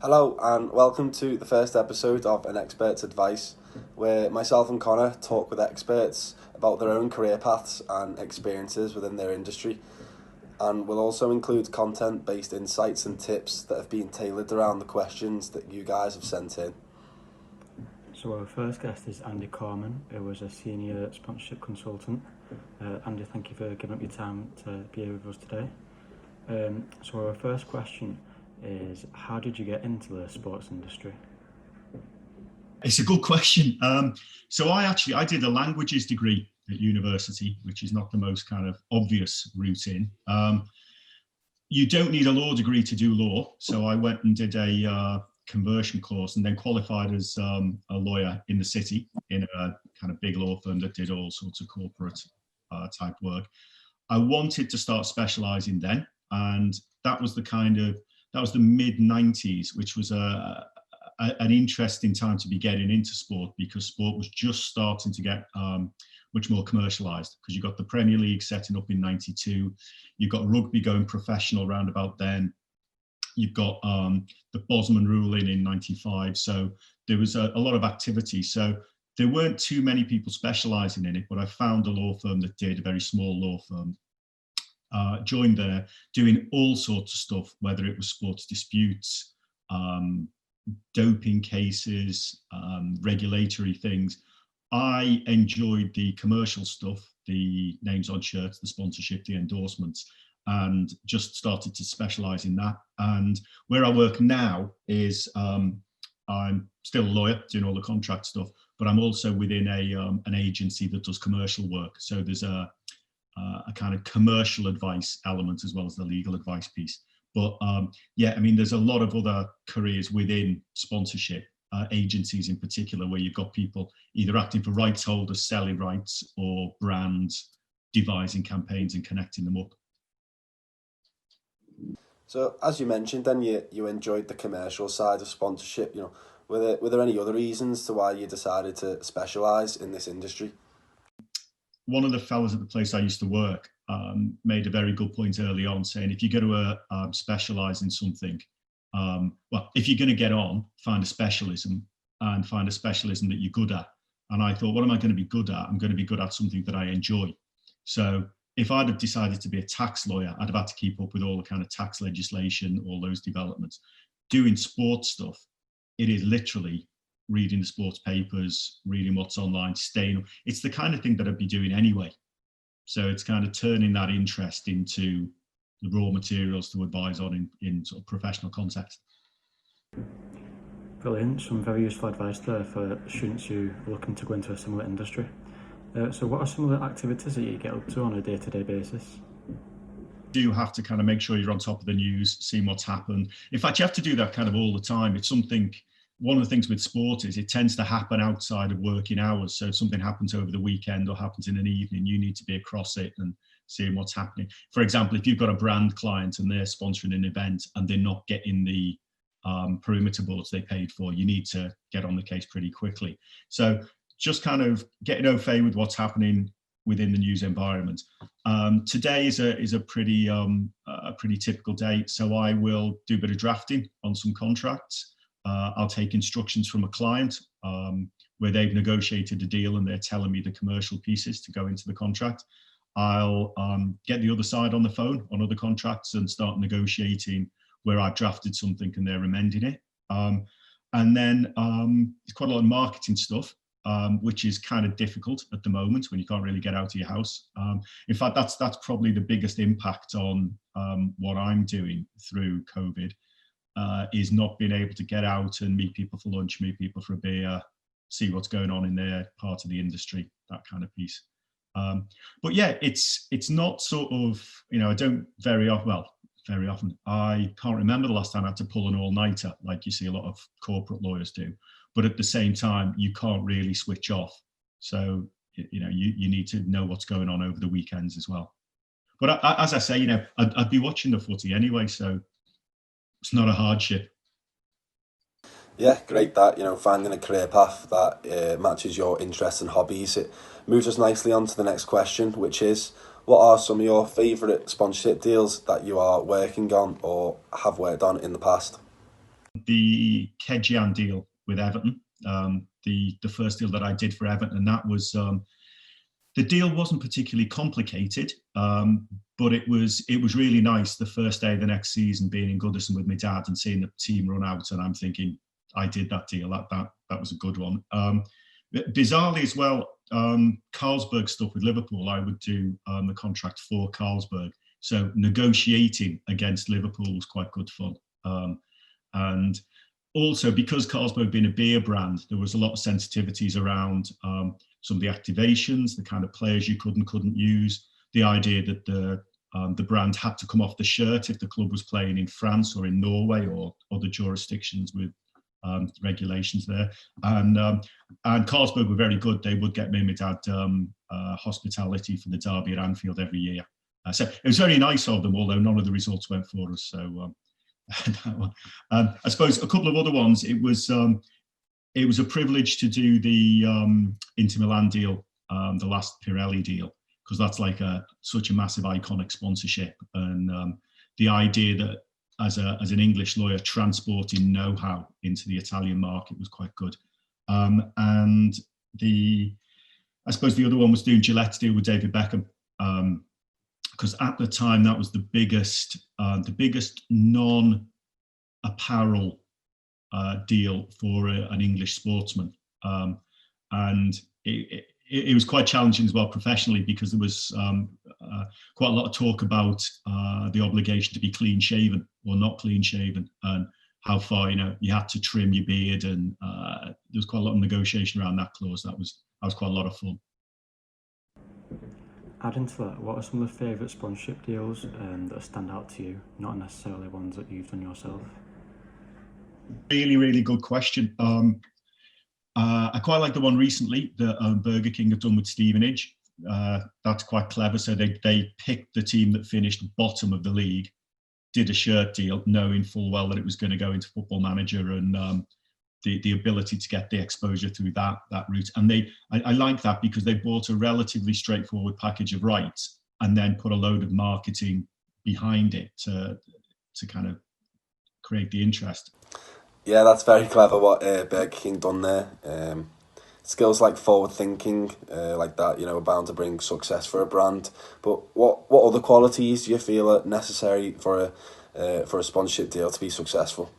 Hello and welcome to the first episode of An Expert's Advice, where myself and Connor talk with experts about their own career paths and experiences within their industry. And we'll also include content-based insights and tips that have been tailored around the questions that you guys have sent in. So our first guest is Andy Korman, who was a senior sponsorship consultant. Andy, thank you for giving up your time to be here with us today. So our first question is, how did you get into the sports industry? It's a good question. So I did a languages degree at university, which is not the most kind of obvious route in. You don't need a law degree to do law. So I went and did a conversion course and then qualified as a lawyer in the city in a kind of big law firm that did all sorts of corporate type work. I wanted to start specialising then, and that was the mid 90s, which was an interesting time to be getting into sport, because sport was just starting to get much more commercialised, because you got the Premier League setting up in 92, you've got rugby going professional round about then, you've got the Bosman ruling in 95, so there was a lot of activity. So there weren't too many people specialising in it, but I found a law firm that did, a very small law firm. Joined there, doing all sorts of stuff, whether it was sports disputes, doping cases, regulatory things. I enjoyed the commercial stuff, the names on shirts, the sponsorship, the endorsements, and just started to specialise in that. And where I work now is I'm still a lawyer doing all the contract stuff, but I'm also within an agency that does commercial work. So there's a kind of commercial advice element as well as the legal advice piece. But there's a lot of other careers within sponsorship, agencies in particular, where you've got people either acting for rights holders, selling rights, or brands devising campaigns and connecting them up. So, as you mentioned, then you enjoyed the commercial side of sponsorship. Were there any other reasons to why you decided to specialise in this industry? One of the fellas at the place I used to work made a very good point early on, saying if you're going to specialise in something, if you're going to get on, find a specialism and find a specialism that you're good at. And I thought, what am I going to be good at? I'm going to be good at something that I enjoy. So if I'd have decided to be a tax lawyer, I'd have had to keep up with all the kind of tax legislation, all those developments. Doing sports stuff, it is literally reading the sports papers, reading what's online, staying. It's the kind of thing that I'd be doing anyway. So it's kind of turning that interest into the raw materials to advise on in sort of professional context. Brilliant, some very useful advice there for students who are looking to go into a similar industry. So what are some of the activities that you get up to on a day-to-day basis? You have to kind of make sure you're on top of the news, seeing what's happened. In fact, you have to do that kind of all the time. It's something. One of the things with sport is it tends to happen outside of working hours. So if something happens over the weekend or happens in an evening, you need to be across it and seeing what's happening. For example, if you've got a brand client and they're sponsoring an event and they're not getting the perimeter boards they paid for, you need to get on the case pretty quickly. So just kind of getting au fait with what's happening within the news environment. Today is a pretty typical day. So I will do a bit of drafting on some contracts. I'll take instructions from a client where they've negotiated a deal and they're telling me the commercial pieces to go into the contract. I'll get the other side on the phone on other contracts and start negotiating where I've drafted something and they're amending it. And then it's quite a lot of marketing stuff, which is kind of difficult at the moment when you can't really get out of your house. In fact, that's probably the biggest impact on what I'm doing through COVID. Is not being able to get out and meet people for lunch, meet people for a beer, see what's going on in their part of the industry, that kind of piece. But yeah, it's not sort of, I don't very often. I can't remember the last time I had to pull an all-nighter like you see a lot of corporate lawyers do. But at the same time, you can't really switch off. So, you need to know what's going on over the weekends as well. But as I say, I'd be watching the footy anyway, so it's not a hardship. Yeah, great that, finding a career path that matches your interests and hobbies. It moves us nicely on to the next question, which is, what are some of your favourite sponsorship deals that you are working on or have worked on in the past? the Kedjian deal with Everton, the first deal that I did for Everton, and that was the deal wasn't particularly complicated, but it was really nice the first day of the next season being in Goodison with my dad and seeing the team run out, and I'm thinking, I did that deal. That was a good one. Bizarrely as well, Carlsberg stuff with Liverpool, I would do the contract for Carlsberg. So negotiating against Liverpool was quite good fun. And also because Carlsberg being a beer brand, there was a lot of sensitivities around some of the activations, the kind of players you could and couldn't use, the idea that the brand had to come off the shirt if the club was playing in France or in Norway or other jurisdictions with regulations there. And Carlsberg were very good. They would get me and my dad hospitality for the derby at Anfield every year. So it was very nice of them, although none of the results went for us. So that one. I suppose a couple of other ones. It was a privilege to do the Inter Milan deal, the last Pirelli deal, because that's like such a massive iconic sponsorship, and the idea that as an English lawyer transporting know-how into the Italian market was quite good. And I suppose the other one was doing Gillette's deal with David Beckham, because at the time that was the biggest non-apparel deal for an English sportsman, and it was quite challenging as well professionally, because there was quite a lot of talk about the obligation to be clean shaven or not clean shaven, and how far you had to trim your beard, and there was quite a lot of negotiation around that clause. That was quite a lot of fun. Adding to that, what are some of the favourite sponsorship deals that stand out to you, not necessarily ones that you've done yourself? Really, really good question. I quite like the one recently that Burger King have done with Stevenage. That's quite clever. So they picked the team that finished bottom of the league, did a shirt deal, knowing full well that it was going to go into Football Manager, and the ability to get the exposure through that route. And I like that because they bought a relatively straightforward package of rights and then put a load of marketing behind it to kind of create the interest. Yeah, that's very clever what Burger King done there. Skills like forward thinking, like that, are bound to bring success for a brand. But what other qualities do you feel are necessary for a sponsorship deal to be successful?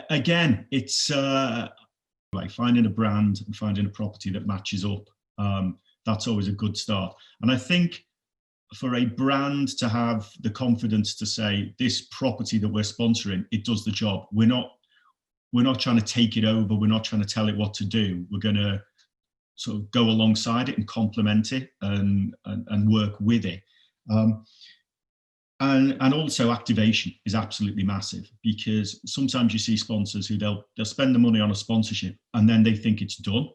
Again, it's like finding a brand and finding a property that matches up. That's always a good start. And I think for a brand to have the confidence to say, this property that we're sponsoring, it does the job. We're not trying to take it over. We're not trying to tell it what to do. We're going to sort of go alongside it and complement it and work with it. And also activation is absolutely massive, because sometimes you see sponsors who they'll spend the money on a sponsorship and then they think it's done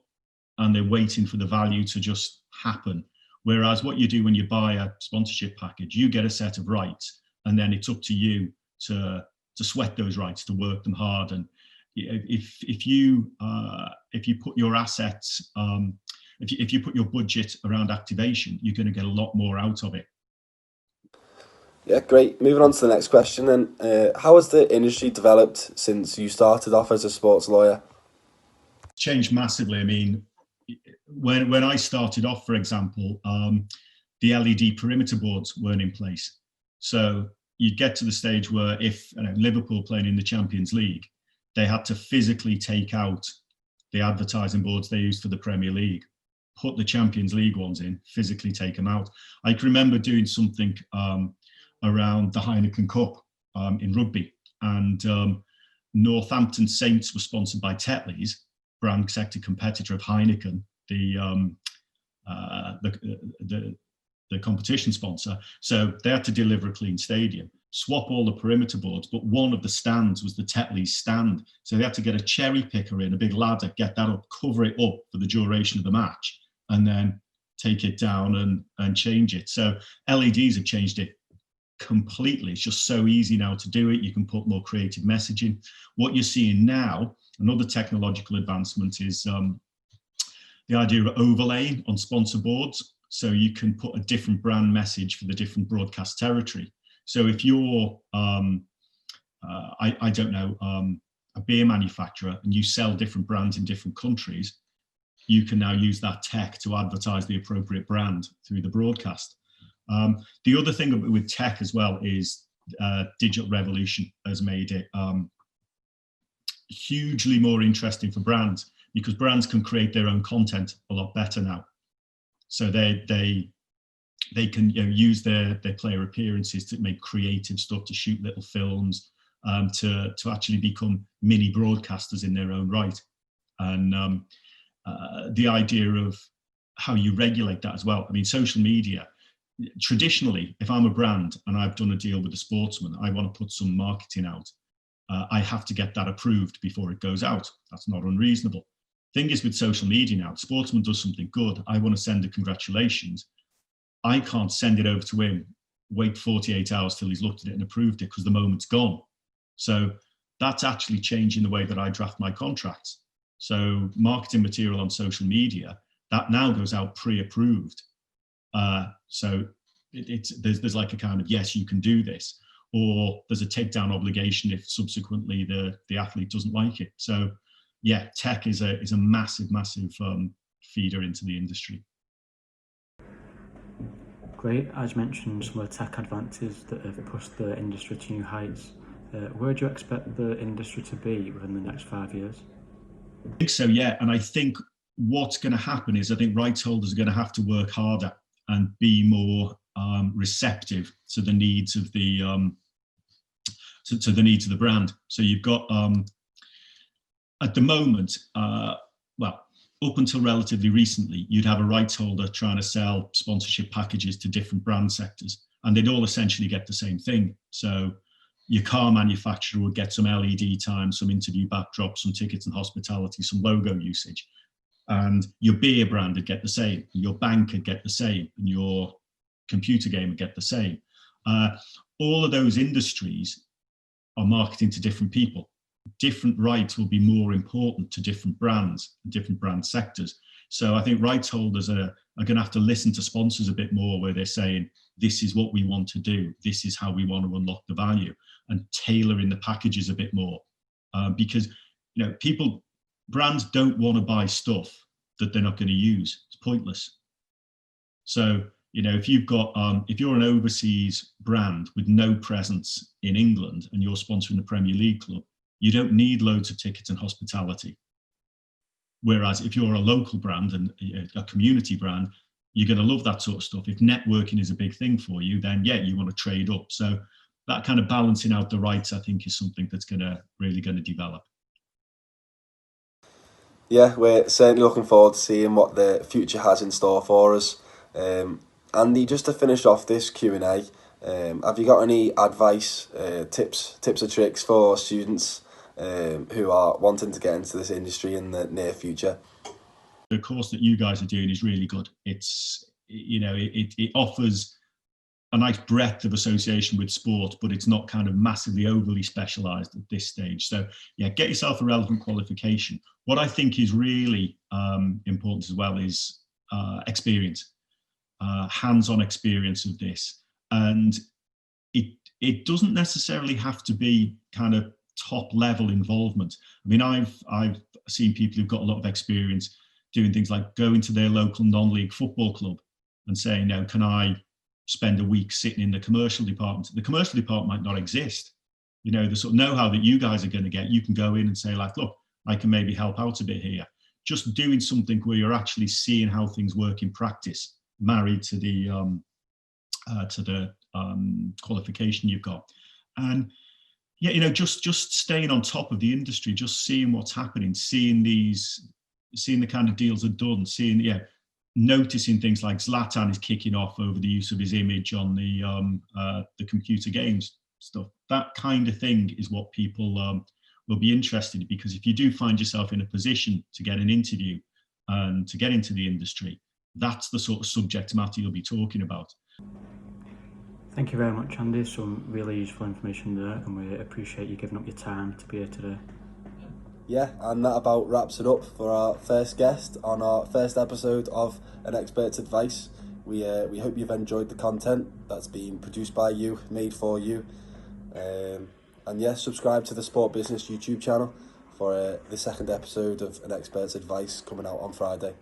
and they're waiting for the value to just happen. Whereas what you do when you buy a sponsorship package, you get a set of rights, and then it's up to you to sweat those rights, to work them hard. And if you put your assets, if you put your budget around activation, you're going to get a lot more out of it. Yeah, great. Moving on to the next question then. How has the industry developed since you started off as a sports lawyer? Changed massively. I mean, when I started off, for example, the LED perimeter boards weren't in place. So you'd get to the stage where if Liverpool playing in the Champions League, they had to physically take out the advertising boards they used for the Premier League, put the Champions League ones in, physically take them out. I can remember doing something around the Heineken Cup in rugby, and Northampton Saints were sponsored by Tetley's, brand sector competitor of Heineken, the competition sponsor. So they had to deliver a clean stadium, swap all the perimeter boards, but one of the stands was the Tetley's stand. So they had to get a cherry picker in, a big ladder, get that up, cover it up for the duration of the match, and then take it down and change it. So LEDs have changed it completely. It's just so easy now to do it. You can put more creative messaging. What you're seeing now, another technological advancement, is the idea of overlaying on sponsor boards. So you can put a different brand message for the different broadcast territory. So if you're I don't know, a beer manufacturer, and you sell different brands in different countries, you can now use that tech to advertise the appropriate brand through the broadcast. The other thing with tech as well is digital revolution has made it hugely more interesting for brands, because brands can create their own content a lot better now. So they can use their player appearances to make creative stuff, to shoot little films, to actually become mini broadcasters in their own right. And the idea of how you regulate that as well. I mean, social media, traditionally, if I'm a brand and I've done a deal with a sportsman, I want to put some marketing out, I have to get that approved before it goes out. That's not unreasonable. Thing is, with social media now, the sportsman does something good, I want to send a congratulations. I can't send it over to him, wait 48 hours till he's looked at it and approved it, because the moment's gone. So that's actually changing the way that I draft my contracts. So marketing material on social media, that now goes out pre-approved. So there's like a kind of, yes, you can do this, or there's a takedown obligation if subsequently the athlete doesn't like it. So yeah, tech is a massive feeder into the industry. Great. As mentioned, some of the tech advances that have pushed the industry to new heights. Where do you expect the industry to be within the next 5 years? I think so, yeah. And I think what's going to happen is, I think rights holders are going to have to work harder and be more receptive to the needs of the to the needs of the brand. So you've got at the moment, well, up until relatively recently, you'd have a rights holder trying to sell sponsorship packages to different brand sectors, and they'd all essentially get the same thing. So your car manufacturer would get some LED time, some interview backdrops, some tickets and hospitality, some logo usage. And your beer brand would get the same, your bank would get the same, and your computer game would get the same. All of those industries are marketing to different people. Different rights will be more important to different brands, different brand sectors. So I think rights holders are going to have to listen to sponsors a bit more, where they're saying, this is what we want to do, this is how we want to unlock the value, and tailoring the packages a bit more. Because brands don't want to buy stuff that they're not going to use. It's pointless. So, if you've got, if you're an overseas brand with no presence in England and you're sponsoring the Premier League club, you don't need loads of tickets and hospitality. Whereas if you're a local brand and a community brand, you're going to love that sort of stuff. If networking is a big thing for you, then yeah, you want to trade up. So that kind of balancing out the rights, I think, is something that's really going to develop. Yeah, we're certainly looking forward to seeing what the future has in store for us. Andy, just to finish off this Q&A, have you got any advice, tips or tricks for students who are wanting to get into this industry in the near future? The course that you guys are doing is really good. It's, it offers a nice breadth of association with sport, but it's not kind of massively overly specialised at this stage. So yeah, get yourself a relevant qualification. What I think is really important as well is experience, hands-on experience of this. And it doesn't necessarily have to be kind of top level involvement. I mean, I've seen people who've got a lot of experience doing things like going to their local non-league football club and saying, no, can I spend a week sitting in the commercial department? The commercial department might not exist. The sort of know-how that you guys are going to get, you can go in and say, like, look, I can maybe help out a bit here. Just doing something where you're actually seeing how things work in practice, married to the qualification you've got. And yeah, just staying on top of the industry, just seeing what's happening, seeing the kind of deals are done, noticing things like Zlatan is kicking off over the use of his image on the computer games stuff. That kind of thing is what people will be interested in, because if you do find yourself in a position to get an interview and to get into the industry, that's the sort of subject matter you'll be talking about. Thank you very much, Andy. Some really useful information there, and we appreciate you giving up your time to be here today. Yeah, and that about wraps it up for our first guest on our first episode of An Expert's Advice. We hope you've enjoyed the content that's been produced by you, made for you. And yes, subscribe to the Sport Business YouTube channel for the second episode of An Expert's Advice coming out on Friday.